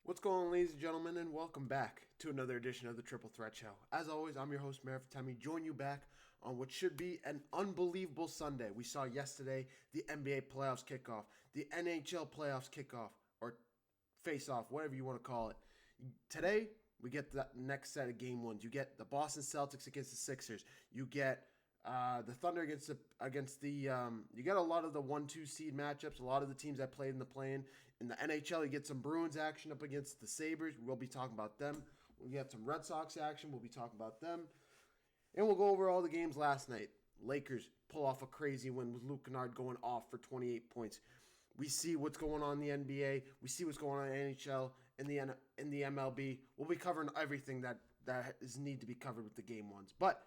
What's going on, ladies and gentlemen, and welcome back to another edition of the Triple Threat Show. As always, I'm your host, Merriff Temi, join you back on what should be an unbelievable Sunday. We saw yesterday the NBA playoffs kickoff, the NHL playoffs kickoff, or face-off, whatever you want to call it. Today, we get the next set of game ones. You get the Boston Celtics against the Sixers. You get the Thunder against the you get a lot of the 1-2 seed matchups, a lot of the teams that played in the play-in. In the NHL, you get some Bruins action up against the Sabres. We'll be talking about them. We get some Red Sox action. We'll be talking about them. And we'll go over all the games last night. Lakers pull off a crazy win with Luke Kennard going off for 28 points. We see what's going on in the NBA. We see what's going on in the NHL and the MLB. We'll be covering everything that is need to be covered with the game ones. But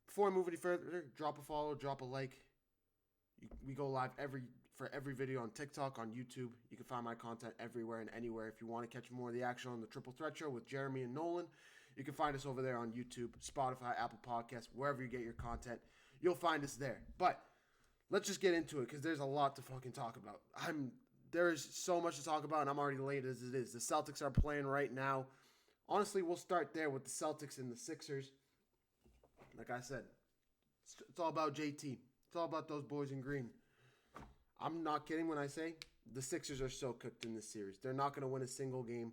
before I move any further, drop a follow, drop a like. We go live for every video on TikTok, on YouTube. You can find my content everywhere and anywhere. If you want to catch more of the action on the Triple Threat Show with Jeremy and Nolan, you can find us over there on YouTube, Spotify, Apple Podcasts, wherever you get your content. You'll find us there. But let's just get into it because there's a lot to fucking talk about. There is so much to talk about, and I'm already late as it is. The Celtics are playing right now. Honestly, we'll start there with the Celtics and the Sixers. Like I said, it's all about JT. It's all about those boys in green. I'm not kidding when I say the Sixers are so cooked in this series. They're not going to win a single game.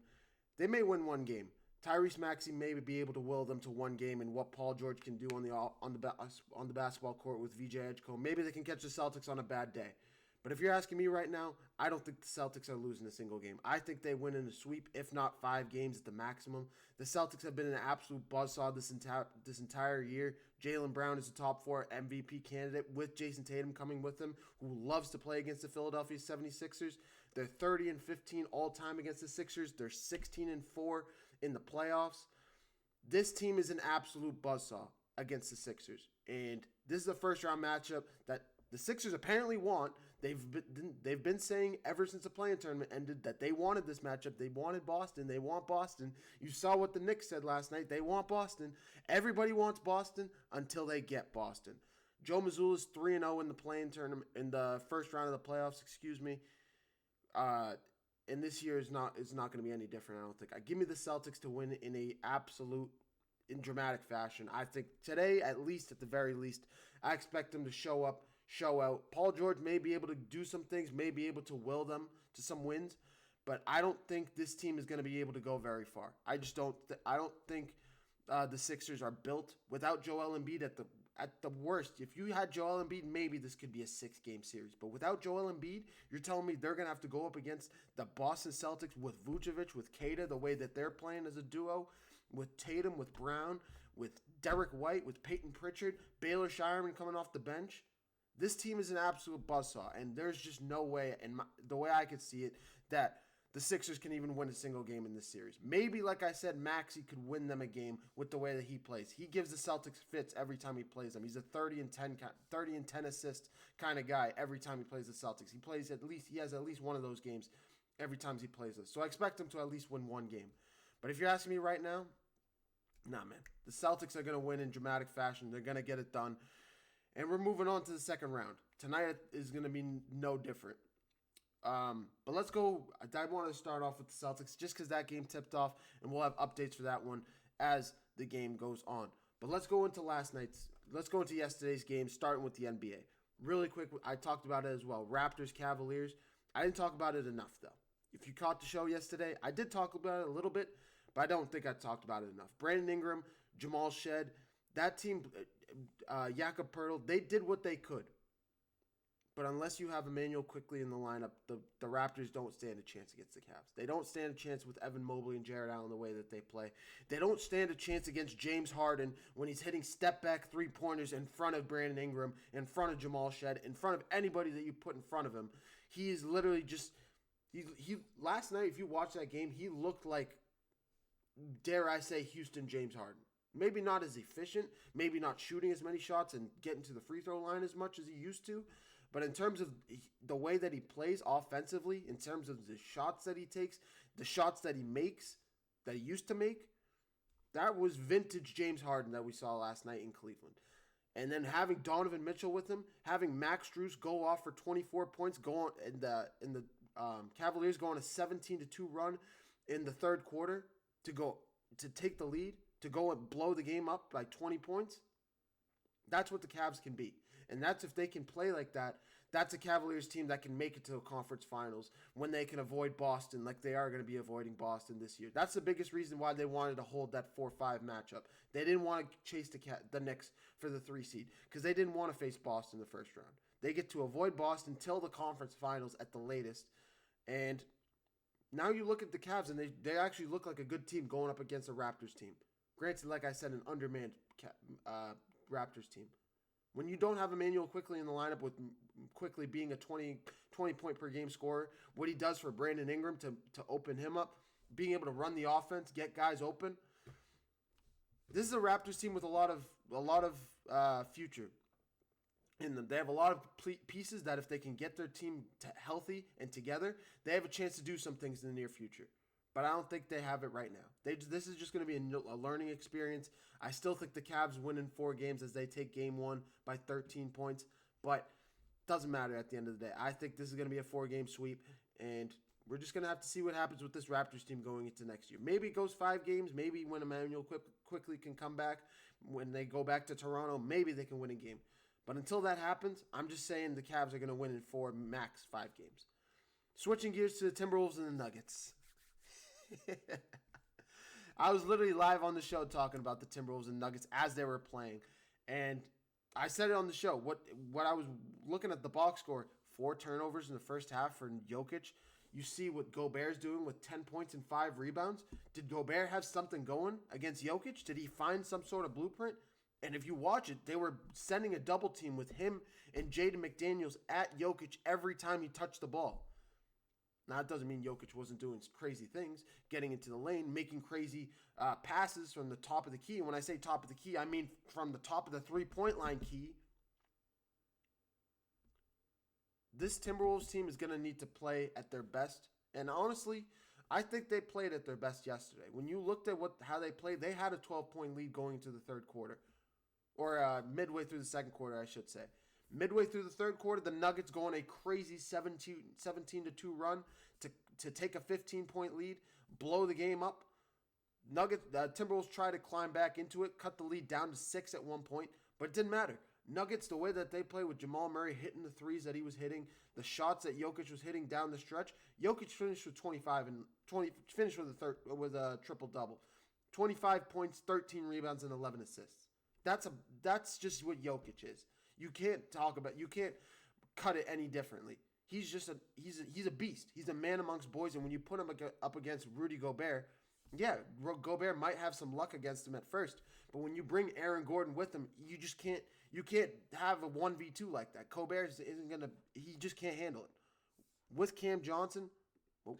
They may win one game. Tyrese Maxey may be able to will them to one game, and what Paul George can do on the basketball court with VJ Edgecombe. Maybe they can catch the Celtics on a bad day. But if you're asking me right now, I don't think the Celtics are losing a single game. I think they win in a sweep, if not 5 games at the maximum. The Celtics have been an absolute buzzsaw this entire year. Jaylen Brown is a top 4 MVP candidate with Jason Tatum coming with him, who loves to play against the Philadelphia 76ers. They're 30-15 all-time against the Sixers. They're 16-4 in the playoffs. This team is an absolute buzzsaw against the Sixers. And this is a first-round matchup that the Sixers apparently want. They've been saying ever since the play-in tournament ended that they wanted this matchup. They wanted Boston. They want Boston. You saw what the Knicks said last night. They want Boston. Everybody wants Boston until they get Boston. Joe Mazzulla's 3-0 in the play-in tournament in the first round of the playoffs. Excuse me. And this year is not going to be any different. I don't think. Give me the Celtics to win in dramatic fashion. I think today, at the very least, I expect them to show up. Show out. Paul George may be able to do some things, may be able to will them to some wins, but I don't think this team is going to be able to go very far. I just don't. I don't think the Sixers are built without Joel Embiid at the worst. If you had Joel Embiid, maybe this could be a 6-game series. But without Joel Embiid, you're telling me they're going to have to go up against the Boston Celtics with Vucevic, with Kata, the way that they're playing as a duo, with Tatum, with Brown, with Derek White, with Peyton Pritchard, Baylor Shireman coming off the bench. This team is an absolute buzzsaw, and there's just no way, the way I could see it, that the Sixers can even win a single game in this series. Maybe, like I said, Maxey could win them a game with the way that he plays. He gives the Celtics fits every time he plays them. He's a 30 and 10 assist kind of guy every time he plays the Celtics. He has at least one of those games every time he plays us. So I expect him to at least win one game. But if you're asking me right now, nah, man. The Celtics are going to win in dramatic fashion. They're going to get it done. And we're moving on to the second round. Tonight is going to be no different. But let's go. I want to start off with the Celtics just because that game tipped off, and we'll have updates for that one as the game goes on. But let's go into yesterday's game, starting with the NBA. Really quick, I talked about it as well. Raptors, Cavaliers. I didn't talk about it enough, though. If you caught the show yesterday, I did talk about it a little bit, but I don't think I talked about it enough. Brandon Ingram, Jamal Shed, that team, Jakob Poeltl, they did what they could. But unless you have Emmanuel quickly in the lineup, the Raptors don't stand a chance against the Cavs. They don't stand a chance with Evan Mobley and Jared Allen the way that they play. They don't stand a chance against James Harden when he's hitting step-back three-pointers in front of Brandon Ingram, in front of Jamal Shed, in front of anybody that you put in front of him. He is literally just... He last night, if you watch that game, he looked like, dare I say, Houston James Harden. Maybe not as efficient, maybe not shooting as many shots and getting to the free throw line as much as he used to. But in terms of the way that he plays offensively, in terms of the shots that he takes, the shots that he makes, that he used to make, that was vintage James Harden that we saw last night in Cleveland. And then having Donovan Mitchell with him, having Max Strus go off for 24 points, Cavaliers go on a 17-2 run, in the third quarter to go to take the lead, to go and blow the game up by 20 points, that's what the Cavs can be. And that's if they can play like that, that's a Cavaliers team that can make it to a conference finals when they can avoid Boston like they are going to be avoiding Boston this year. That's the biggest reason why they wanted to hold that 4-5 matchup. They didn't want to chase the Knicks for the 3 seed because they didn't want to face Boston in the first round. They get to avoid Boston till the conference finals at the latest. And now you look at the Cavs and they actually look like a good team going up against a Raptors team. Granted, like I said, an undermanned Raptors team. When you don't have Emmanuel Quickley in the lineup with Quickley being a 20 point per game scorer, what he does for Brandon Ingram to open him up, being able to run the offense, get guys open. This is a Raptors team with a lot of future in them. They have a lot of pieces that if they can get their team healthy and together, they have a chance to do some things in the near future. But I don't think they have it right now. This is just going to be a learning experience. I still think the Cavs win in 4 games as they take game 1 by 13 points. But it doesn't matter at the end of the day. I think this is going to be a 4-game sweep. And we're just going to have to see what happens with this Raptors team going into next year. Maybe it goes 5 games. Maybe when Emmanuel Quickley can come back, when they go back to Toronto, maybe they can win a game. But until that happens, I'm just saying the Cavs are going to win in 4, max 5 games. Switching gears to the Timberwolves and the Nuggets. I was literally live on the show talking about the Timberwolves and Nuggets as they were playing. And I said it on the show. What I was looking at the box score, 4 turnovers in the first half for Jokic. You see what Gobert's doing with 10 points and 5 rebounds. Did Gobert have something going against Jokic? Did he find some sort of blueprint? And if you watch it, they were sending a double team with him and Jaden McDaniels at Jokic every time he touched the ball. Now, that doesn't mean Jokic wasn't doing crazy things, getting into the lane, making crazy passes from the top of the key. And when I say top of the key, I mean from the top of the three-point line key. This Timberwolves team is going to need to play at their best. And honestly, I think they played at their best yesterday. When you looked at how they played, they had a 12-point lead going into the third quarter. Or midway through the second quarter, I should say. Midway through the third quarter, the Nuggets go on a crazy 17-2 run to take a 15-point lead, blow the game up. Timberwolves try to climb back into it, cut the lead down to 6 at one point, but it didn't matter. Nuggets, the way that they play with Jamal Murray hitting the threes that he was hitting, the shots that Jokic was hitting down the stretch, Jokic finished with 25 and 20. Finished with a triple double, 25 points, 13 rebounds, and 11 assists. That's just what Jokic is. You can't cut it any differently. He's a beast. He's a man amongst boys, and when you put him up against Rudy Gobert, yeah, Gobert might have some luck against him at first, but when you bring Aaron Gordon with him, you can't have a 1v2 like that. Gobert he just can't handle it. With Cam Johnson, oh,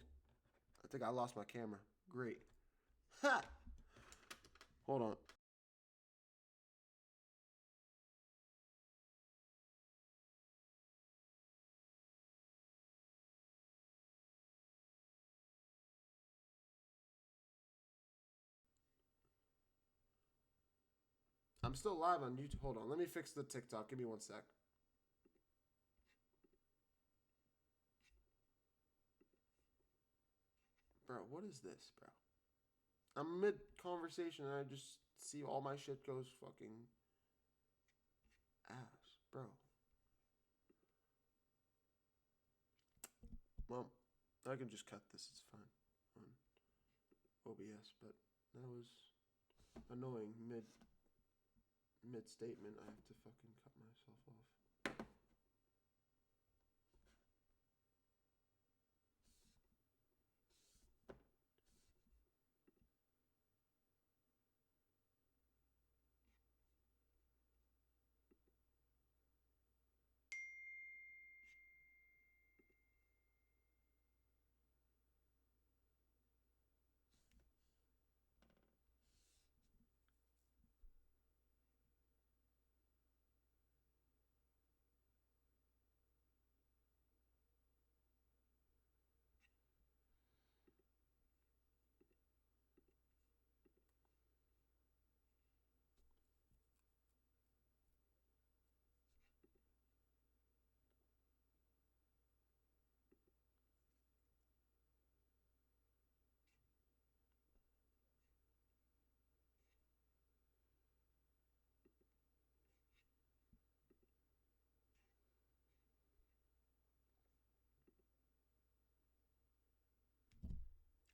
I think I lost my camera. Great. Ha! Hold on. I'm still live on YouTube. Hold on. Let me fix the TikTok. Give me 1 sec. Bro, what is this, bro? I'm mid-conversation and I just see all my shit goes fucking ass, bro. Well, I can just cut this. It's fine on OBS, but that was annoying mid-statement. I have to fucking cut myself off.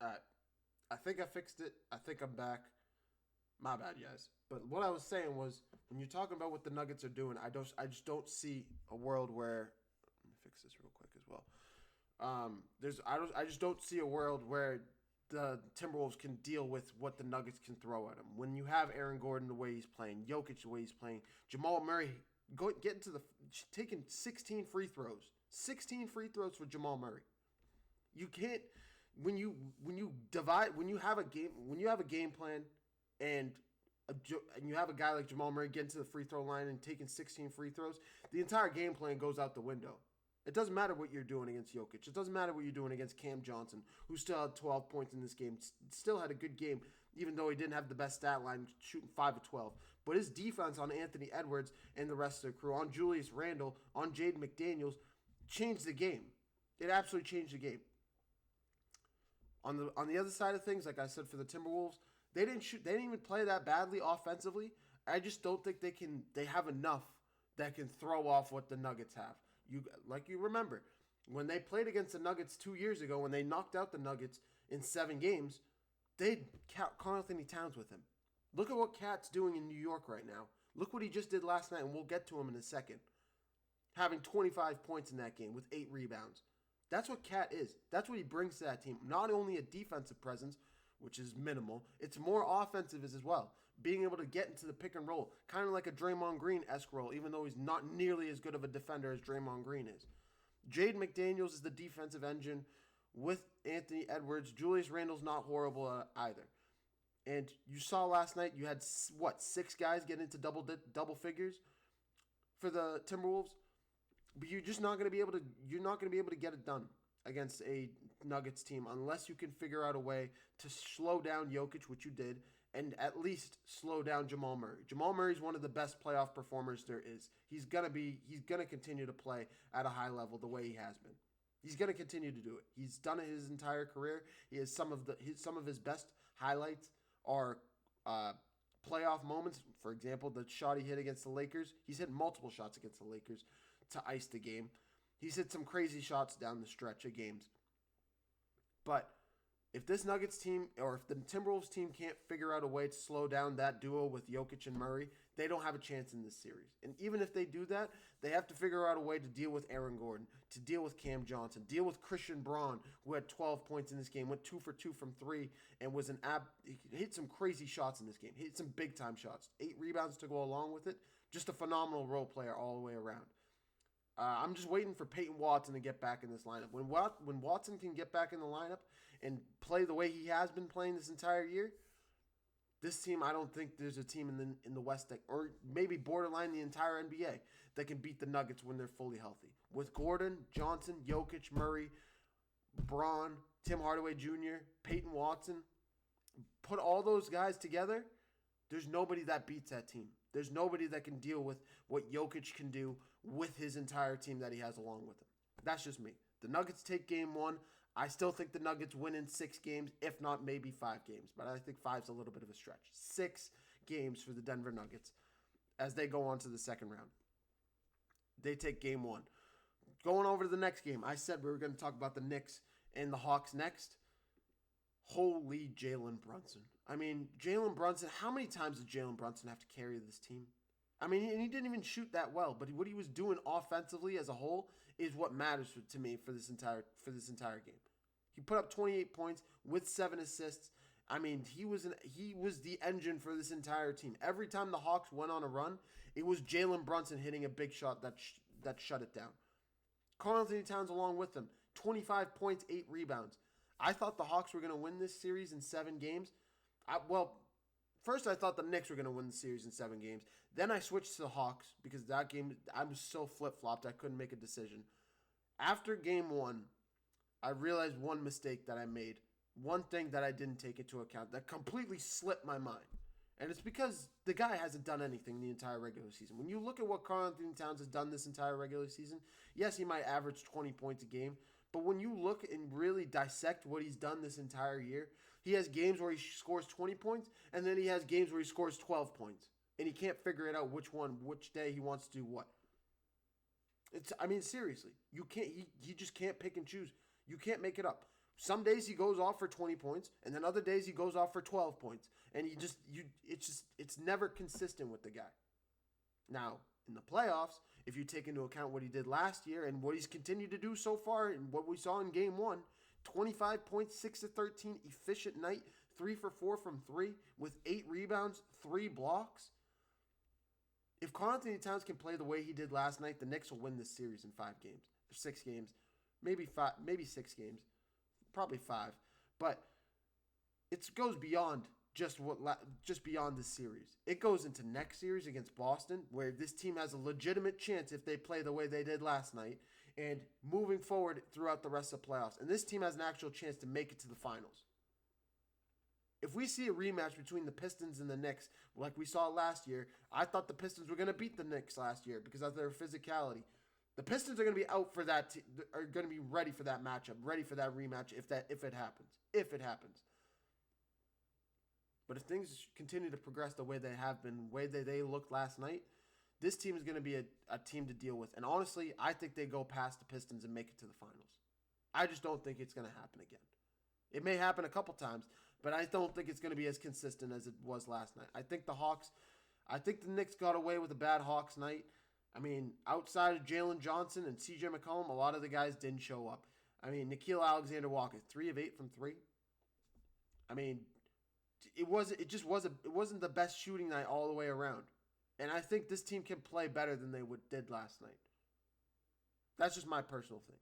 All right. I think I fixed it. I think I'm back. My bad, guys. But what I was saying was, when you're talking about what the Nuggets are doing, I just don't see a world where. Let me fix this real quick as well. I just don't see a world where the Timberwolves can deal with what the Nuggets can throw at them. When you have Aaron Gordon the way he's playing, Jokic the way he's playing, Jamal Murray taking 16 free throws, 16 free throws for Jamal Murray. You can't when you have a game plan and and you have a guy like Jamal Murray getting to the free throw line and taking 16 free throws, the entire game plan goes out the window. It doesn't matter what you're doing against Jokic. It doesn't matter what you're doing against Cam Johnson, who still had 12 points in this game, still had a good game, even though he didn't have the best stat line, shooting 5 of 12. But his defense on Anthony Edwards and the rest of the crew, on Julius Randle, on Jaden McDaniels, changed the game. It absolutely changed the game. On the other side of things, like I said, for the Timberwolves, they didn't even play that badly offensively. I just don't think they have enough that can throw off what the Nuggets have. You remember when they played against the Nuggets 2 years ago, when they knocked out the Nuggets in 7 games, they had Karl Anthony Towns with him. Look at what Cat's doing in New York right now. Look what he just did last night, and we'll get to him in a second. Having 25 points in that game with 8 rebounds. That's what Cat is. That's what he brings to that team. Not only a defensive presence, which is minimal, it's more offensive as well. Being able to get into the pick and roll, kind of like a Draymond Green-esque role, even though he's not nearly as good of a defender as Draymond Green is. Jaden McDaniels is the defensive engine with Anthony Edwards. Julius Randle's not horrible either. And you saw last night, you had, 6 guys get into double figures for the Timberwolves? But you're not going to be able to get it done against a Nuggets team unless you can figure out a way to slow down Jokic, which you did, and at least slow down Jamal Murray. Jamal Murray is one of the best playoff performers there is. He's gonna continue to play at a high level the way he has been. He's gonna continue to do it. He's done it his entire career. He has some of his best highlights are playoff moments. For example, the shot he hit against the Lakers. He's hit multiple shots against the Lakers to ice the game. He's hit some crazy shots down the stretch of games. But if this Nuggets team, or if the Timberwolves team can't figure out a way to slow down that duo with Jokic and Murray, they don't have a chance in this series. And even if they do that, they have to figure out a way to deal with Aaron Gordon, to deal with Cam Johnson, deal with Christian Braun, who had 12 points in this game, went 2 for 2 from 3, and he hit some crazy shots in this game. He hit some big-time shots. 8 rebounds to go along with it. Just a phenomenal role player all the way around. I'm just waiting for Peyton Watson to get back in this lineup. When Watson can get back in the lineup and play the way he has been playing this entire year, this team, I don't think there's a team in the West or maybe borderline the entire NBA that can beat the Nuggets when they're fully healthy. With Gordon, Johnson, Jokic, Murray, Braun, Tim Hardaway Jr., Peyton Watson, put all those guys together, there's nobody that beats that team. There's nobody that can deal with what Jokic can do with his entire team that he has along with him. That's just me. The Nuggets take game 1. I still think the Nuggets win in 6 games, if not maybe 5 games. But I think 5's a little bit of a stretch. 6 games for the Denver Nuggets as they go on to the second round. They take game 1. Going over to the next game, I said we were going to talk about the Knicks and the Hawks next. Holy Jalen Brunson. I mean, Jalen Brunson, how many times did Jalen Brunson have to carry this team? I mean, he didn't even shoot that well, but what he was doing offensively as a whole is what matters to me for this entire game. He put up 28 points with 7 assists. I mean, he was the engine for this entire team. Every time the Hawks went on a run, it was Jalen Brunson hitting a big shot that shut it down. Karl Anthony Towns along with him, 25 points, 8 rebounds. I thought the Hawks were going to win this series in 7 games. First I thought the Knicks were going to win the series in 7 games. Then I switched to the Hawks because that game, I was so flip-flopped I couldn't make a decision. After game 1, I realized one mistake that I made. One thing that I didn't take into account that completely slipped my mind. And it's because the guy hasn't done anything the entire regular season. When you look at what Karl Anthony Towns has done this entire regular season, yes, he might average 20 points a game. But when you look and really dissect what he's done this entire year, he has games where he scores 20 points, and then he has games where he scores 12 points. And he can't figure it out which day he wants to do what. Seriously, you can't. He just can't pick and choose. You can't make it up. Some days he goes off for 20 points, and then other days he goes off for 12 points. And it's never consistent with the guy. Now, in the playoffs, if you take into account what he did last year and what he's continued to do so far and what we saw in game 1, 25 points, 6 of 13, efficient night, 3 for 4 from 3 with 8 rebounds, 3 blocks. If Karl-Anthony Towns can play the way he did last night, the Knicks will win this series in 5 games, 6 games, maybe 5, maybe 6 games, probably 5. But it goes beyond just beyond this series. It goes into next series against Boston, where this team has a legitimate chance if they play the way they did last night, and moving forward throughout the rest of the playoffs. And this team has an actual chance to make it to the finals. If we see a rematch between the Pistons and the Knicks, like we saw last year, I thought the Pistons were going to beat the Knicks last year because of their physicality. The Pistons are going to be out for that. Are going to be ready for that matchup, ready for that rematch if it happens. If it happens. But if things continue to progress the way they have been, the way that they looked last night, this team is going to be a team to deal with. And honestly, I think they go past the Pistons and make it to the finals. I just don't think it's going to happen again. It may happen a couple times, but I don't think it's going to be as consistent as it was last night. I think the Knicks got away with a bad Hawks night. I mean, outside of Jalen Johnson and CJ McCollum, a lot of the guys didn't show up. I mean, Nickeil Alexander-Walker, 3 of 8 from 3. I mean, it wasn't the best shooting night all the way around. And I think this team can play better than they did last night. That's just my personal thing.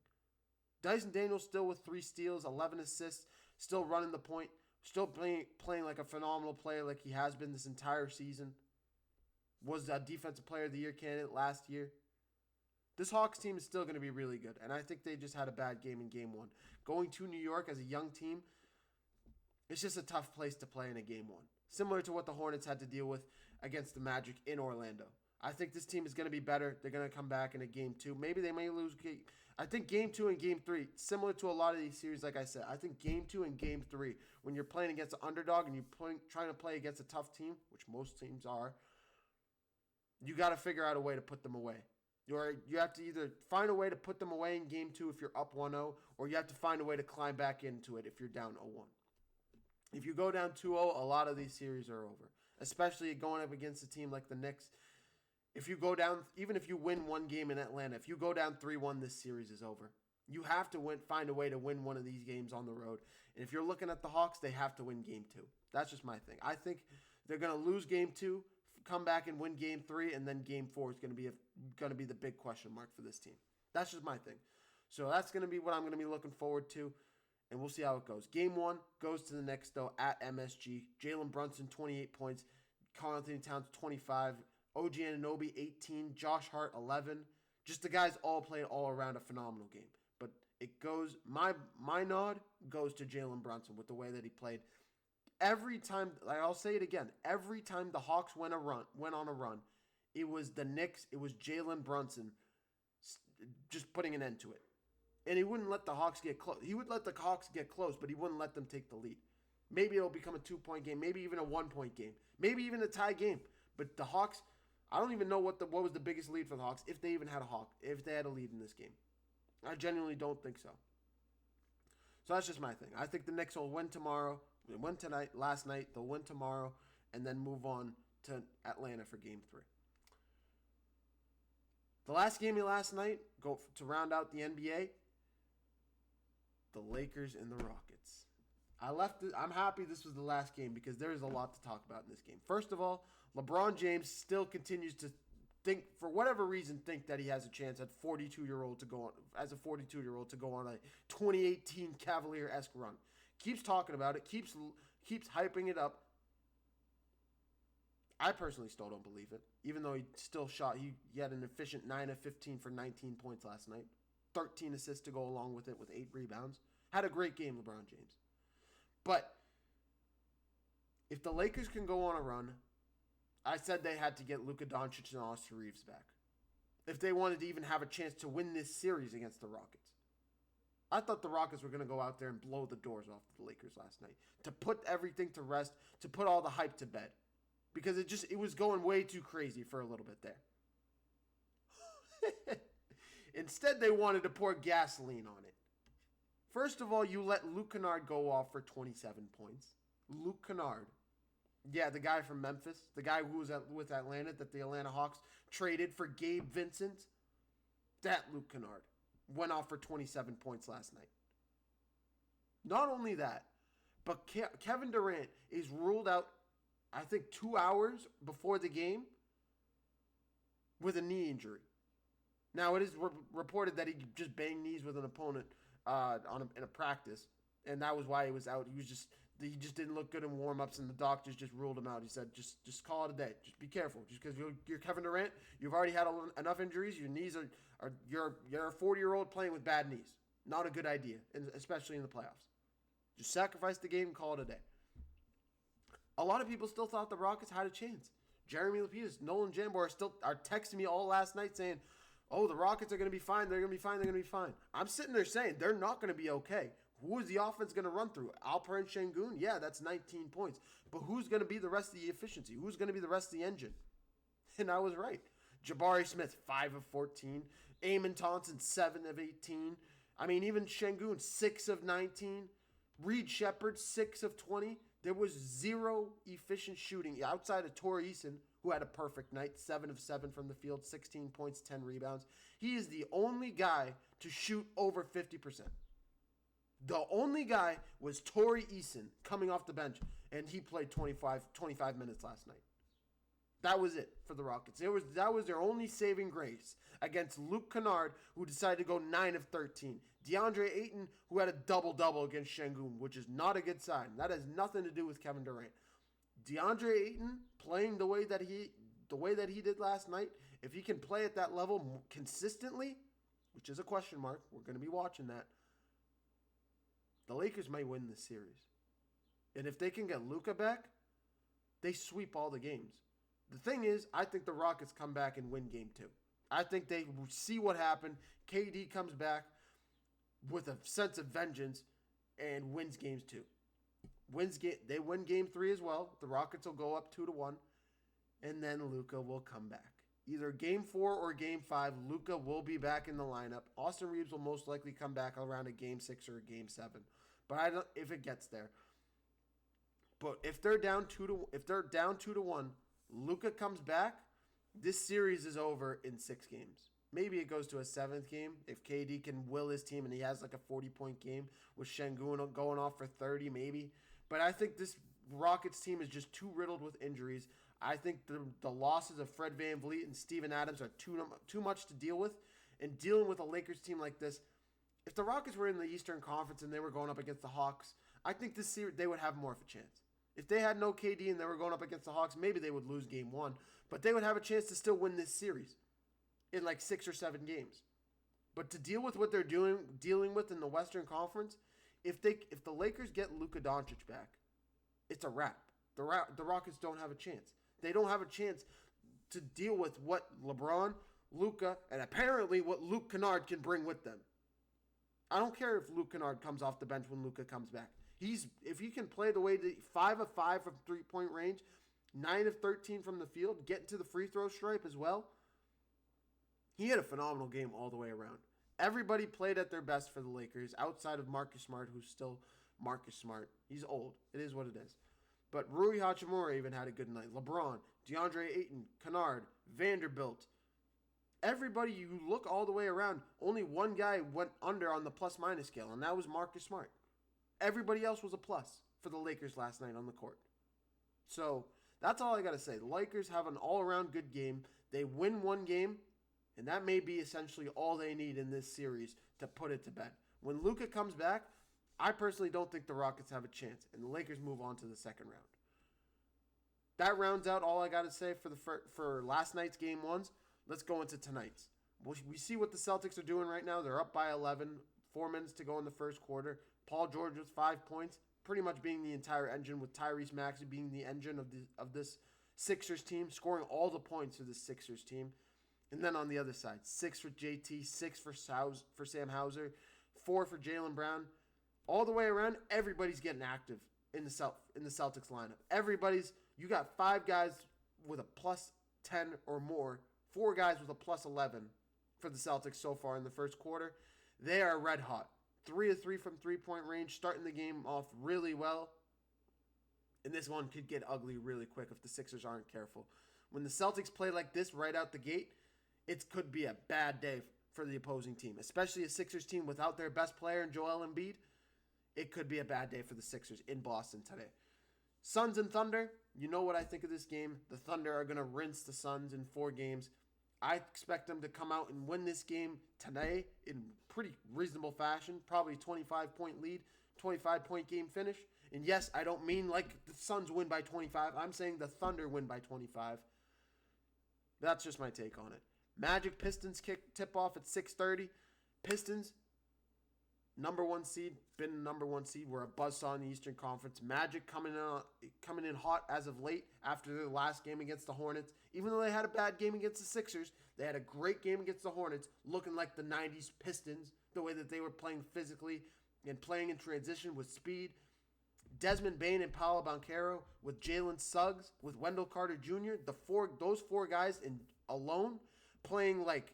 Dyson Daniels still with 3 steals, 11 assists, still running the point, still playing like a phenomenal player like he has been this entire season. Was a Defensive Player of the Year candidate last year. This Hawks team is still going to be really good, and I think they just had a bad game in Game 1. Going to New York as a young team, it's just a tough place to play in a Game 1. Similar to what the Hornets had to deal with against the Magic in Orlando. I think this team is going to be better. They're going to come back in a Game 2. Maybe they may lose. I think Game 2 and Game 3, similar to a lot of these series, like I said, I think Game 2 and Game 3, when you're playing against an underdog and you're trying to play against a tough team, which most teams are, you got to figure out a way to put them away. You have to either find a way to put them away in Game 2 if you're up 1-0, or you have to find a way to climb back into it if you're down 0-1. If you go down 2-0, a lot of these series are over, especially going up against a team like the Knicks. If you go down, even if you win one game in Atlanta, if you go down 3-1, this series is over. You have to find a way to win one of these games on the road. And if you're looking at the Hawks, they have to win Game 2. That's just my thing. I think they're going to lose Game 2, come back and win Game 3, and then Game 4 is going to be the big question mark for this team. That's just my thing. So that's going to be what I'm going to be looking forward to, and we'll see how it goes. Game 1 goes to the Knicks, though, at MSG. Jalen Brunson, 28 points. Karl-Anthony Towns, 25. OG Anunoby, 18. Josh Hart, 11. Just the guys all played all around a phenomenal game. But it goes, my nod goes to Jalen Brunson with the way that he played. Every time, I'll say it again, every time the Hawks went on a run, it was the Knicks, it was Jalen Brunson just putting an end to it. And he wouldn't let the Hawks get close. He would let the Hawks get close, but he wouldn't let them take the lead. Maybe it'll become a 2-point game, maybe even a 1-point game, maybe even a tie game. But the Hawks, I don't even know what was the biggest lead for the Hawks, if they even had if they had a lead in this game. I genuinely don't think so. So that's just my thing. I think the Knicks will win tomorrow. They won last night. They'll win tomorrow, and then move on to Atlanta for Game 3. The last game of last night, to round out the NBA, the Lakers and the Rockets. I'm happy this was the last game because there is a lot to talk about in this game. First of all, LeBron James still continues to think, for whatever reason, that he has a chance as a 42-year-old to go on a 2018 Cavalier-esque run. Keeps talking about it, keeps hyping it up. I personally still don't believe it, even though he still shot. He had an efficient 9 of 15 for 19 points last night, 13 assists to go along with it with 8 rebounds. Had a great game, LeBron James. But if the Lakers can go on a run, I said they had to get Luka Doncic and Austin Reeves back if they wanted to even have a chance to win this series against the Rockets. I thought the Rockets were going to go out there and blow the doors off the Lakers last night, to put everything to rest, to put all the hype to bed, because it was going way too crazy for a little bit there. Instead, they wanted to pour gasoline on it. First of all, you let Luke Kennard go off for 27 points. Luke Kennard. Yeah, the guy from Memphis. The guy who was with Atlanta that the Atlanta Hawks traded for Gabe Vincent. That Luke Kennard went off for 27 points last night. Not only that, but Kevin Durant is ruled out, I think, 2 hours before the game with a knee injury. Now, it is reported that he just banged knees with an opponent in a practice, and that was why he was out. He just didn't look good in warm-ups, and the doctors just ruled him out. He said, just call it a day. Just be careful. Just because you're Kevin Durant, you've already had enough injuries. Your knees are you're a 40-year-old playing with bad knees. Not a good idea, especially in the playoffs. Just sacrifice the game and call it a day. A lot of people still thought the Rockets had a chance. Jeremy Lapidus, Nolan Jambor are texting me all last night saying, oh, the Rockets are going to be fine. They're going to be fine. They're going to be fine. I'm sitting there saying they're not going to be okay. Who is the offense going to run through? Alperen Şengün? Yeah, that's 19 points. But who's going to be the rest of the efficiency? Who's going to be the rest of the engine? And I was right. Jabari Smith, 5 of 14. Amon Thompson, 7 of 18. I mean, even Şengün, 6 of 19. Reed Shepherd, 6 of 20. There was zero efficient shooting outside of Torrey Eason, who had a perfect night, 7 of 7 from the field, 16 points, 10 rebounds. He is the only guy to shoot over 50%. The only guy was Torrey Eason coming off the bench, and he played 25 minutes last night. That was it for the Rockets. That was their only saving grace against Luke Kennard, who decided to go 9 of 13. DeAndre Ayton, who had a double-double against Şengün, which is not a good sign. That has nothing to do with Kevin Durant. DeAndre Ayton playing the way that he did last night, if he can play at that level consistently, which is a question mark, we're going to be watching that, the Lakers might win this series. And if they can get Luka back, they sweep all the games. The thing is, I think the Rockets come back and win game 2. I think they see what happened. KD comes back with a sense of vengeance and wins games 2. They win game 3 as well. The Rockets will go up 2-1, and then Luka will come back. Either game 4 or game 5, Luka will be back in the lineup. Austin Reeves will most likely come back around a game 6 or a game 7, but I don't if it gets there. But if they're down 2-1, Luka comes back. This series is over in 6 games. Maybe it goes to a 7th game if KD can will his team and he has like a 40-point game with Şengün going off for 30 maybe. But I think this Rockets team is just too riddled with injuries. I think the losses of Fred VanVleet and Steven Adams are too much to deal with. And dealing with a Lakers team like this, if the Rockets were in the Eastern Conference and they were going up against the Hawks, I think this series they would have more of a chance. If they had no KD and they were going up against the Hawks, maybe they would lose game 1. But they would have a chance to still win this series in like 6 or 7 games. But to deal with what they're dealing with in the Western Conference, if the Lakers get Luka Doncic back, it's a wrap. The Rockets don't have a chance. They don't have a chance to deal with what LeBron, Luka, and apparently what Luke Kennard can bring with them. I don't care if Luke Kennard comes off the bench when Luka comes back. If he can play the way that 5 of 5 from 3-point range, 9 of 13 from the field, get into the free throw stripe as well, he had a phenomenal game all the way around. Everybody played at their best for the Lakers outside of Marcus Smart, who's still Marcus Smart. He's old. It is what it is. But Rui Hachimura even had a good night. LeBron, DeAndre Ayton, Kennard, Vanderbilt. Everybody, you look all the way around, only one guy went under on the plus-minus scale, and that was Marcus Smart. Everybody else was a plus for the Lakers last night on the court. So that's all I got to say. The Lakers have an all-around good game. They win one game, and that may be essentially all they need in this series to put it to bed. When Luka comes back, I personally don't think the Rockets have a chance, and the Lakers move on to the second round. That rounds out all I got to say for last night's game 1s. Let's go into tonight's. We see what the Celtics are doing right now. They're up by 11, 4 minutes to go in the first quarter. Paul George with 5 points, pretty much being the entire engine, with Tyrese Maxey being the engine of this Sixers team, scoring all the points for this Sixers team. And then on the other side, 6 for JT, 6 for Sam Hauser, 4 for Jaylen Brown. All the way around, everybody's getting active in the Celtics lineup. You got 5 guys with a plus 10 or more, 4 guys with a plus 11 for the Celtics so far in the first quarter. They are red hot. 3 of 3 from three-point range, starting the game off really well. And this one could get ugly really quick if the Sixers aren't careful. When the Celtics play like this right out the gate, it could be a bad day for the opposing team, especially a Sixers team without their best player in Joel Embiid. It could be a bad day for the Sixers in Boston today. Suns and Thunder, you know what I think of this game. The Thunder are going to rinse the Suns in 4 games. I expect them to come out and win this game today in pretty reasonable fashion, probably 25-point lead, 25-point game finish. And yes, I don't mean like the Suns win by 25. I'm saying the Thunder win by 25. That's just my take on it. Magic Pistons tip off at 6:30. Pistons, number 1 seed, been number 1 seed. We're a buzzsaw in the Eastern Conference. Magic coming in hot as of late after their last game against the Hornets. Even though they had a bad game against the Sixers, they had a great game against the Hornets, looking like the 90s Pistons, the way that they were playing physically and playing in transition with speed. Desmond Bane and Paolo Banchero with Jalen Suggs, with Wendell Carter Jr., those four guys alone playing like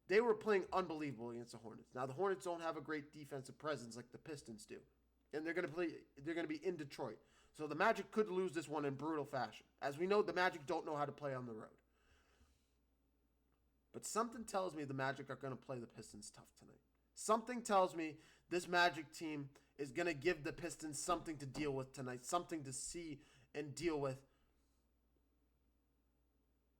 they were playing unbelievable against the Hornets. Now the Hornets don't have a great defensive presence like the Pistons do, and they're going to be in Detroit. So the Magic could lose this one in brutal fashion. As we know, the Magic don't know how to play on the road. But something tells me the Magic are going to play the Pistons tough tonight. Something tells me this Magic team is going to give the Pistons something to deal with tonight, something to see and deal with.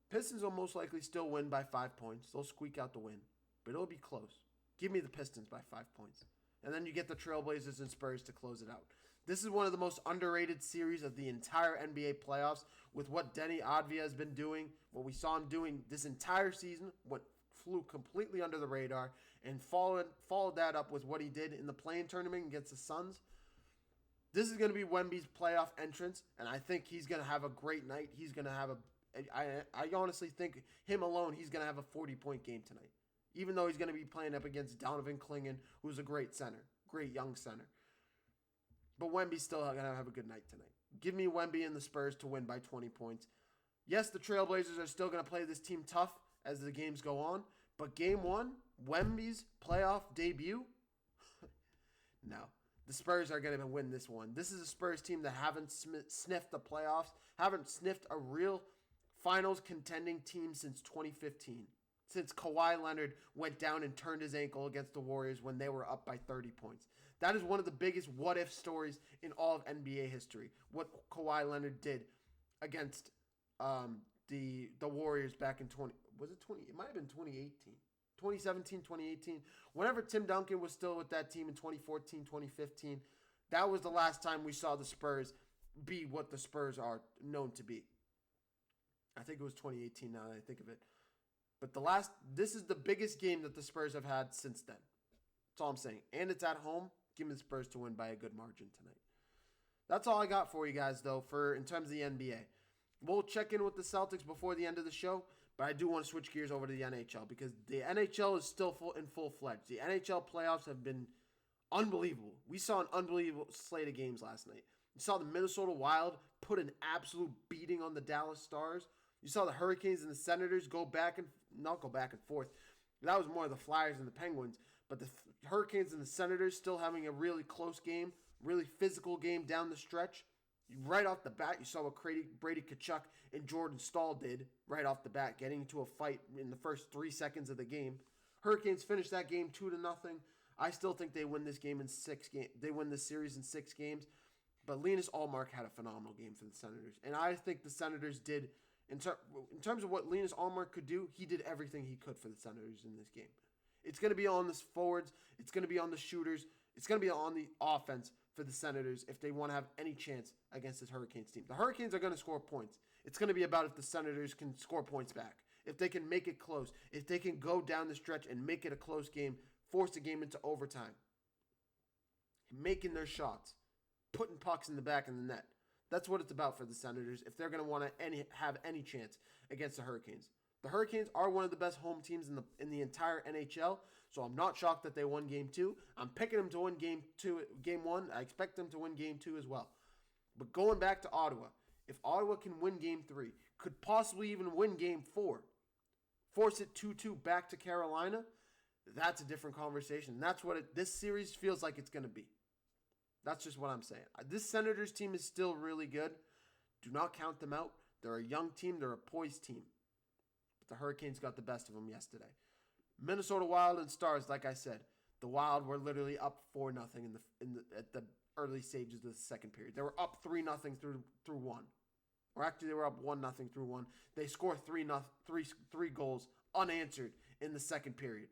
Pistons will most likely still win by 5 points. They'll squeak out the win, but it'll be close. Give me the Pistons by 5 points. And then you get the Trailblazers and Spurs to close it out. This is one of the most underrated series of the entire NBA playoffs with what Denny Advia has been doing, what we saw him doing this entire season, what flew completely under the radar, and followed that up with what he did in the play-in tournament against the Suns. This is going to be Wemby's playoff entrance, and I think he's going to have a great night. He's going to have I honestly think him alone, he's going to have a 40-point game tonight, even though he's going to be playing up against Donovan Clingan, who's a great center, great young center. But Wemby's still going to have a good night tonight. Give me Wemby and the Spurs to win by 20 points. Yes, the Trailblazers are still going to play this team tough as the games go on, but game 1, Wemby's playoff debut, no. The Spurs are going to win this one. This is a Spurs team that haven't sniffed the playoffs, haven't sniffed a real finals contending team since 2015. Since Kawhi Leonard went down and turned his ankle against the Warriors when they were up by 30 points. That is one of the biggest what-if stories in all of NBA history. What Kawhi Leonard did against the Warriors back in 20... Was it 20? It might have been 2018. 2017, 2018. Whenever Tim Duncan was still with that team in 2014, 2015, that was the last time we saw the Spurs be what the Spurs are known to be. I think it was 2018 now that I think of it. But this is the biggest game that the Spurs have had since then. That's all I'm saying. And it's at home. Give me the Spurs to win by a good margin tonight. That's all I got for you guys, though, in terms of the NBA. We'll check in with the Celtics before the end of the show, but I do want to switch gears over to the NHL because the NHL is still full-fledged. The NHL playoffs have been unbelievable. We saw an unbelievable slate of games last night. You saw the Minnesota Wild put an absolute beating on the Dallas Stars. You saw the Hurricanes and the Senators not go back and forth. That was more of the Flyers and the Penguins. But the Hurricanes and the Senators still having a really close game, really physical game down the stretch. Right off the bat, you saw what Brady Tkachuk and Jordan Staal did right off the bat, getting into a fight in the first 3 seconds of the game. Hurricanes finished that game 2-0. I still think they win this game in 6 games. They win this series in 6 games. But Linus Ullmark had a phenomenal game for the Senators. And I think the Senators did, in terms of what Linus Ullmark could do, he did everything he could for the Senators in this game. It's going to be on the forwards. It's going to be on the shooters. It's going to be on the offense for the Senators if they want to have any chance against this Hurricanes team. The Hurricanes are going to score points. It's going to be about if the Senators can score points back. If they can make it close. If they can go down the stretch and make it a close game, force the game into overtime. Making their shots. Putting pucks in the back of the net. That's what it's about for the Senators if they're going to want to have any chance against the Hurricanes. The Hurricanes are one of the best home teams in the entire NHL, so I'm not shocked that they won Game 2. I'm picking them to win Game 1. I expect them to win Game 2 as well. But going back to Ottawa, if Ottawa can win Game 3, could possibly even win Game 4, force it 2-2 back to Carolina, that's a different conversation. That's what this series feels like it's going to be. That's just what I'm saying. This Senators team is still really good. Do not count them out. They're a young team. They're a poised team. But the Hurricanes got the best of them yesterday. Minnesota Wild and Stars, like I said, the Wild were literally up 4-0 at the early stages of the second period. They were up 3-0 through one. Or actually, they were up 1-0 through one. They scored three goals unanswered in the second period.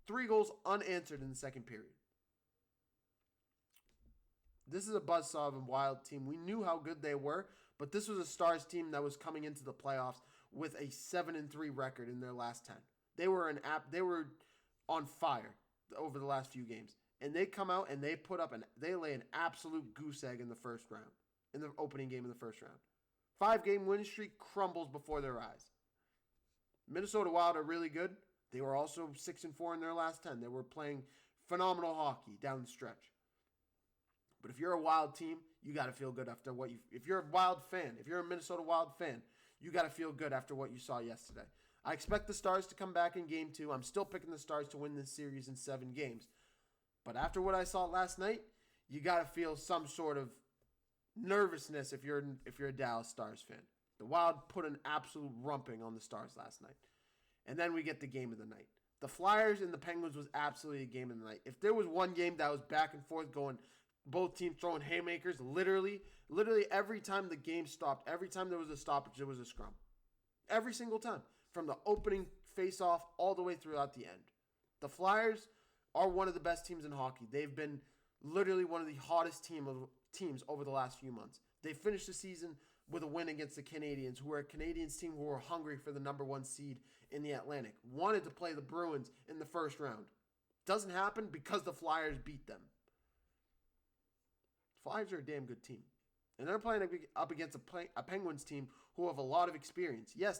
3 goals unanswered in the second period. This is a buzzsaw of a Wild team. We knew how good they were, but this was a Stars team that was coming into the playoffs with a 7-3 record in their last 10. They were on fire over the last few games, and they come out and they lay an absolute goose egg in the first round, in the opening game of the first round. 5-game winning streak crumbles before their eyes. Minnesota Wild are really good. They were also 6-4 in their last 10. They were playing phenomenal hockey down the stretch. But if you're a Wild team, you got to feel good after if you're a Wild fan, if you're a Minnesota Wild fan, you got to feel good after what you saw yesterday. I expect the Stars to come back in Game 2. I'm still picking the Stars to win this series in 7 games. But after what I saw last night, you got to feel some sort of nervousness if you're a Dallas Stars fan. The Wild put an absolute rumping on the Stars last night. And then we get the game of the night. The Flyers and the Penguins was absolutely a game of the night. If there was one game that was back and forth going, both teams throwing haymakers, literally every time the game stopped, every time there was a stoppage, there was a scrum. Every single time. From the opening face-off all the way throughout the end. The Flyers are one of the best teams in hockey. They've been literally one of the hottest teams over the last few months. They finished the season with a win against the Canadiens, who are a Canadiens team who were hungry for the number 1 seed in the Atlantic. Wanted to play the Bruins in the first round. Doesn't happen because the Flyers beat them. Flyers are a damn good team. And they're playing up against a Penguins team who have a lot of experience. Yes,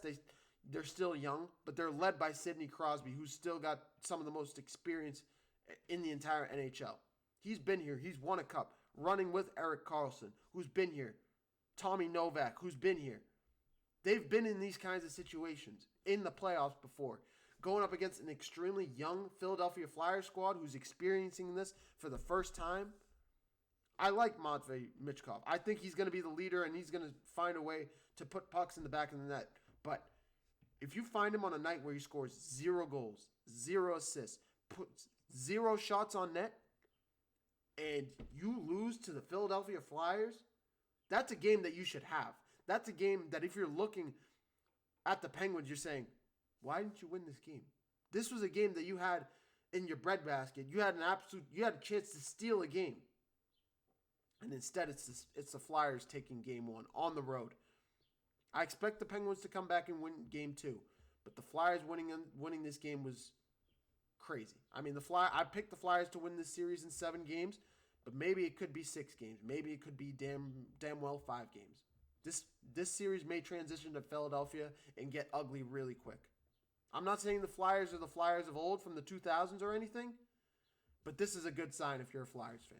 they're still young, but they're led by Sidney Crosby, who's still got some of the most experience in the entire NHL. He's been here. He's won a cup. Running with Erik Karlsson, who's been here. Tommy Novak, who's been here. They've been in these kinds of situations in the playoffs before. Going up against an extremely young Philadelphia Flyers squad who's experiencing this for the first time. I like Matvei Michkov. I think he's going to be the leader and he's going to find a way to put pucks in the back of the net. But if you find him on a night where he scores 0 goals, 0 assists, puts 0 shots on net, and you lose to the Philadelphia Flyers, that's a game that you should have. That's a game that if you're looking at the Penguins, you're saying, why didn't you win this game? This was a game that you had in your breadbasket. You had a chance to steal a game. And instead, it's the Flyers taking game 1 on the road. I expect the Penguins to come back and win game 2. But the Flyers winning this game was crazy. I mean, I picked the Flyers to win this series in 7 games, but maybe it could be 6 games. Maybe it could be damn well 5 games. This series may transition to Philadelphia and get ugly really quick. I'm not saying the Flyers are the Flyers of old from the 2000s or anything, but this is a good sign if you're a Flyers fan.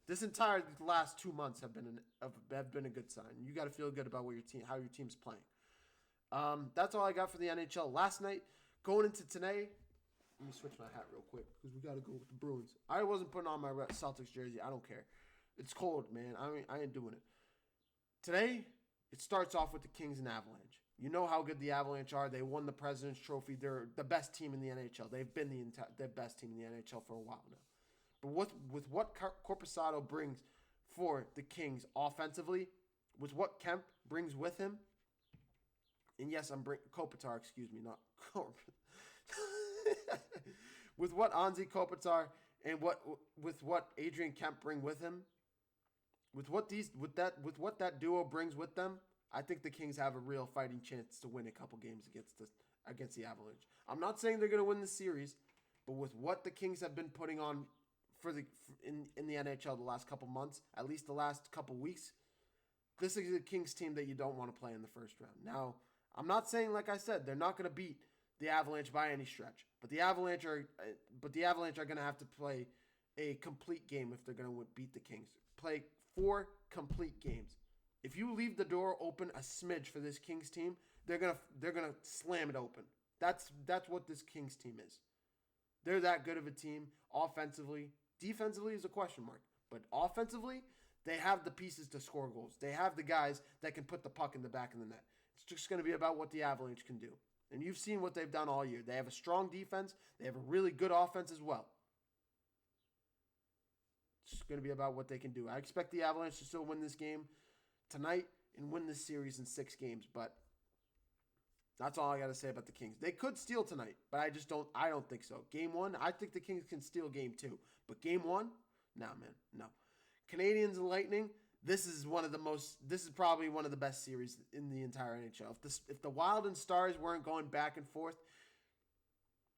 This entire last 2 months have been a good sign. You got to feel good about how your team's playing. That's all I got for the NHL last night. Going into today, let me switch my hat real quick because we got to go with the Bruins. I wasn't putting on my Celtics jersey. I don't care. It's cold, man. I ain't doing it. Today, it starts off with the Kings and Avalanche. You know how good the Avalanche are. They won the President's Trophy. They're the best team in the NHL. They've been the best team in the NHL for a while now. But with what Korpisalo brings for the Kings offensively, with what Kemp brings with him, and yes, Kopitar, excuse me, not Korp. With what Anze Kopitar and with what Adrian Kemp bring with him, with what that duo brings with them, I think the Kings have a real fighting chance to win a couple games against the Avalanche. I'm not saying they're going to win the series, but with what the Kings have been putting on in the NHL the last couple months, at least the last couple weeks, this is a Kings team that you don't want to play in the first round. Now, I'm not saying, like I said, they're not going to beat the Avalanche by any stretch, but the Avalanche are going to have to play a complete game if they're going to beat the Kings. Play 4 complete games. If you leave the door open a smidge for this Kings team, they're gonna slam it open. That's what this Kings team is. They're that good of a team offensively. Defensively is a question mark. But offensively, they have the pieces to score goals. They have the guys that can put the puck in the back of the net. It's just going to be about what the Avalanche can do. And you've seen what they've done all year. They have a strong defense. They have a really good offense as well. It's going to be about what they can do. I expect the Avalanche to still win this game tonight and win this series in 6 games. But that's all I got to say about the Kings. They could steal tonight, but I don't think so. Game 1, I think the Kings can steal game 2. But game 1, nah, man, no. Canadiens and Lightning, this is probably one of the best series in the entire NHL. If the Wild and Stars weren't going back and forth,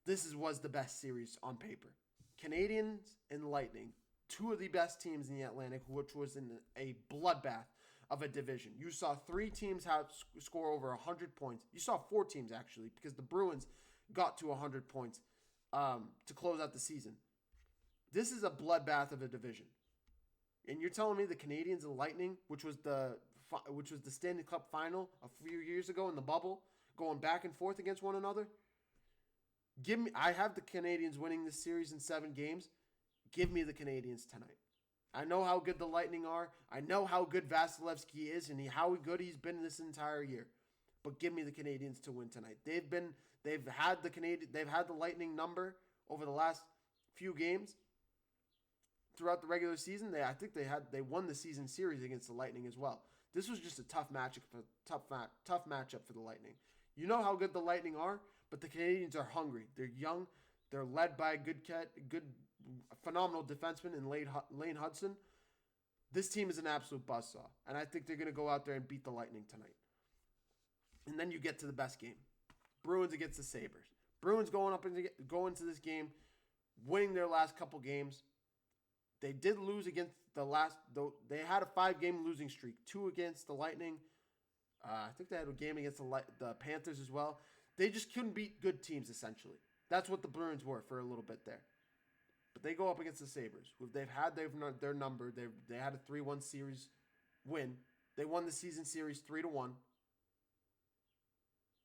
this was the best series on paper. Canadiens and Lightning, 2 of the best teams in the Atlantic, which was in a bloodbath of a division. You saw 3 teams score over 100 points. You saw 4 teams, actually, because the Bruins got to 100 points to close out the season. This is a bloodbath of a division. And you're telling me the Canadiens and Lightning, which was the Stanley Cup final a few years ago in the bubble, going back and forth against one another? I have the Canadiens winning this series in 7 games. Give me the Canadiens tonight. I know how good the Lightning are. I know how good Vasilevsky is and how good he's been this entire year. But give me the Canadiens to win tonight. They've had the Lightning number over the last few games. Throughout the regular season, they won the season series against the Lightning as well. This was just a tough matchup for the Lightning. You know how good the Lightning are, but the Canadiens are hungry. They're young. They're led by a phenomenal defenseman in Lane Hudson. This team is an absolute buzzsaw, and I think they're going to go out there and beat the Lightning tonight. And then you get to the best game, Bruins against the Sabres. Bruins go into this game, winning their last couple games. They did lose against they had a 5-game losing streak, 2 against the Lightning. I think they had a game against the Panthers as well. They just couldn't beat good teams, essentially. That's what the Bruins were for a little bit there. But they go up against the Sabres. They've had their number. They had a 3-1 series win. They won the season series 3-1.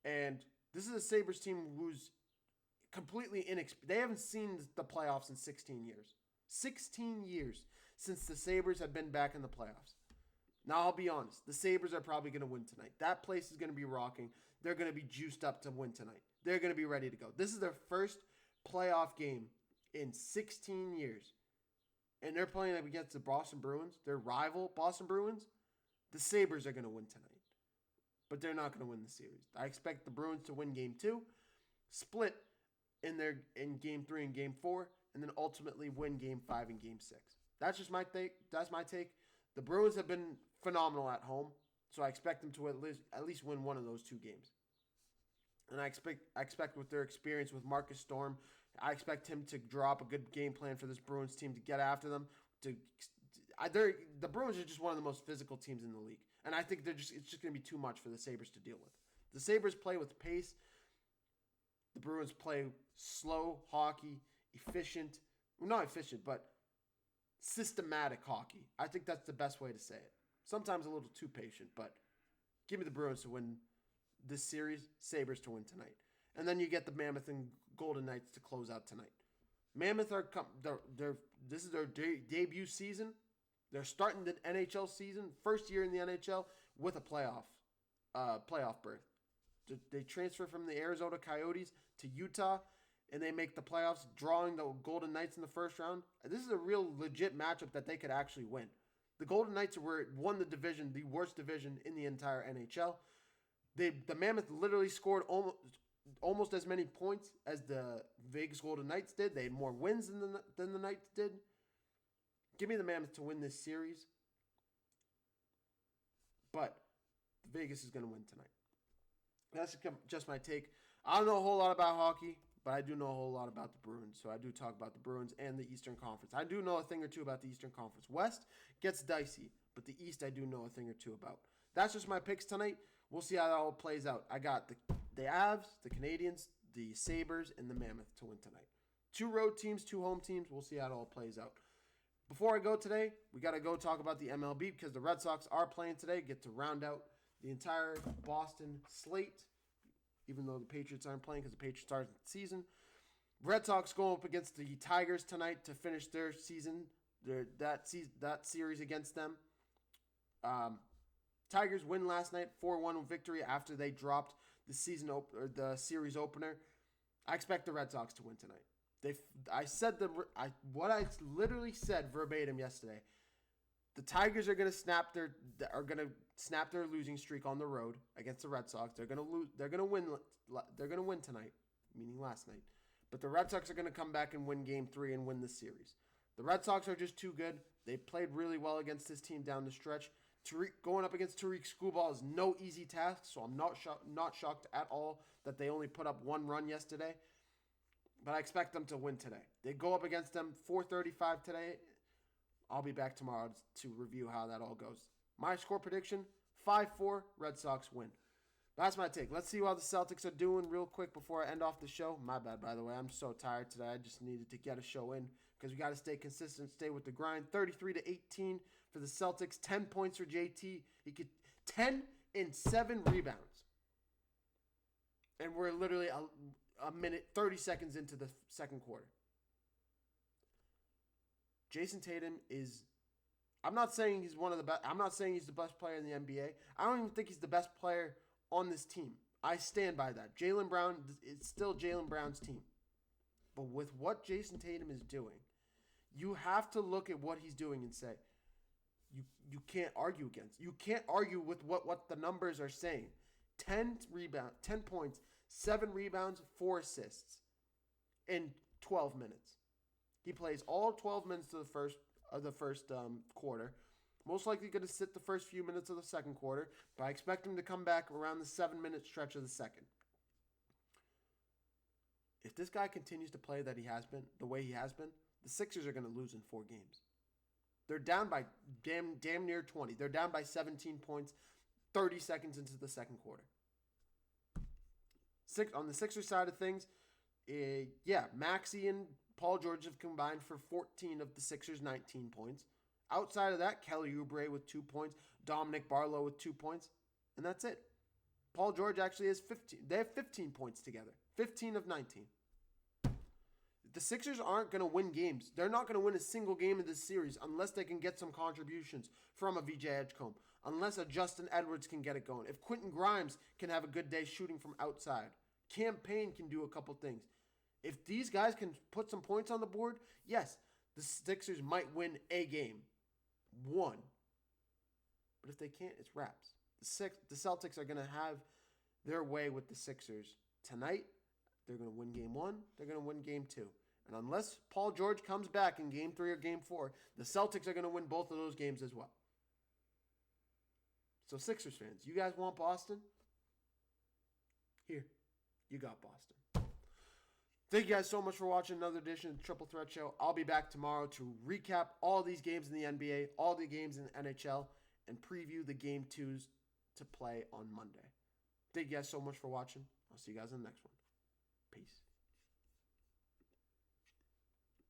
And this is a Sabres team who's completely inexperienced. They haven't seen the playoffs in 16 years. 16 years since the Sabres have been back in the playoffs. Now, I'll be honest. The Sabres are probably going to win tonight. That place is going to be rocking. They're going to be juiced up to win tonight. They're going to be ready to go. This is their first playoff game in 16 years. And they're playing up against the Boston Bruins, their rival Boston Bruins. The Sabres are going to win tonight. But they're not going to win the series. I expect the Bruins to win Game 2, split in Game 3 and Game 4, and then ultimately win Game 5 and Game 6. That's just my take. That's my take. The Bruins have been phenomenal at home, so I expect them to at least win one of those 2 games. And I expect with their experience with Marcus Storm, I expect him to draw up a good game plan for this Bruins team to get after them. The Bruins are just one of the most physical teams in the league, and I think it's just going to be too much for the Sabres to deal with. The Sabres play with pace. The Bruins play slow hockey, not efficient, but systematic hockey. I think that's the best way to say it. Sometimes a little too patient, but give me the Bruins to win this series, Sabres to win tonight. And then you get the Mammoth and Golden Knights to close out tonight. Mammoth this is their debut season. They're starting the NHL season, first year in the NHL with a playoff berth. They transfer from the Arizona Coyotes to Utah, and they make the playoffs, drawing the Golden Knights in the first round. This is a real legit matchup that they could actually win. The Golden Knights won the division, the worst division in the entire NHL. The Mammoth literally scored almost as many points as the Vegas Golden Knights did. They had more wins than the Knights did. Give me the Mammoth to win this series. But Vegas is going to win tonight. That's just my take. I don't know a whole lot about hockey, but I do know a whole lot about the Bruins. So I do talk about the Bruins and the Eastern Conference. I do know a thing or two about the Eastern Conference. West gets dicey, but the East I do know a thing or two about. That's just my picks tonight. We'll see how that all plays out. I got the Avs, the Canadiens, the Sabres, and the Mammoth to win tonight. 2 road teams, 2 home teams. We'll see how it all plays out. Before I go today, we got to go talk about the MLB because the Red Sox are playing today. Get to round out the entire Boston slate, even though the Patriots aren't playing because the Patriots started the season. Red Sox go up against the Tigers tonight to finish their season, that series against them. Tigers win last night, 4-1 victory after they dropped the series opener. I expect the Red Sox to win tonight. What I literally said verbatim yesterday. The Tigers are going to snap their losing streak on the road against the Red Sox. They're going to lose. They're going to win. They're going to win tonight, meaning last night. But the Red Sox are going to come back and win Game 3 and win the series. The Red Sox are just too good. They played really well against this team down the stretch. Going up against Tariq Skubal is no easy task, so I'm not shocked at all that they only put up one run yesterday. But I expect them to win today. They go up against them 4:35 today. I'll be back tomorrow to review how that all goes. My score prediction, 5-4, Red Sox win. That's my take. Let's see how the Celtics are doing real quick before I end off the show. My bad, by the way. I'm so tired today. I just needed to get a show in because we got to stay consistent, stay with the grind. 33-18 for the Celtics. 10 points for JT. He could 10 and 7 rebounds. And we're literally a minute, 30 seconds into the second quarter. Jason Tatum is, I'm not saying he's one of the best. I'm not saying he's the best player in the NBA. I don't even think he's the best player on this team. I stand by that. Jaylen Brown, it's still Jaylen Brown's team. But with what Jason Tatum is doing, you have to look at what he's doing and say, you can't argue against. You can't argue with what the numbers are saying. 10 points, 7 rebounds, 4 assists in 12 minutes. He plays all 12 minutes of the first quarter. Most likely going to sit the first few minutes of the second quarter, but I expect him to come back around the 7-minute stretch of the second. If this guy continues to play the way he has been, the Sixers are going to lose in 4 games. They're down by damn near 20. They're down by 17 points 30 seconds into the second quarter. On the Sixers side of things, Maxey and Paul George have combined for 14 of the Sixers' 19 points. Outside of that, Kelly Oubre with 2 points, Dominic Barlow with 2 points, and that's it. Paul George actually has 15. They have 15 points together. 15 of 19. The Sixers aren't going to win games. They're not going to win a single game in this series unless they can get some contributions from a VJ Edgecombe, unless a Justin Edwards can get it going. If Quentin Grimes can have a good day shooting from outside, Cam Payne can do a couple things. If these guys can put some points on the board, yes, the Sixers might win a game. 1. But if they can't, it's wraps. The Celtics are going to have their way with the Sixers. Tonight, they're going to win Game 1. They're going to win Game 2. And unless Paul George comes back in Game 3 or Game 4, the Celtics are going to win both of those games as well. So Sixers fans, you guys want Boston? Here, you got Boston. Thank you guys so much for watching another edition of the Triple Threat Show. I'll be back tomorrow to recap all these games in the NBA, all the games in the NHL, and preview the Game 2s to play on Monday. Thank you guys so much for watching. I'll see you guys in the next one. Peace.